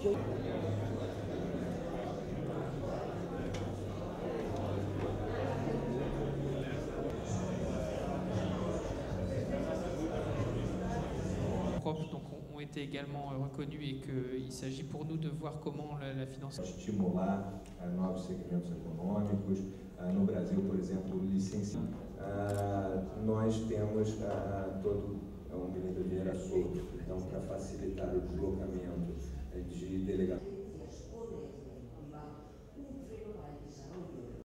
Donc ont été également reconnus et qu'il s'agit pour nous de voir comment la finance... Estimular novos segmentos econômicos. No Brasil, por exemplo, licenciamento. Nós temos todo um Menino Vieira solto, então para facilitar o deslocamento de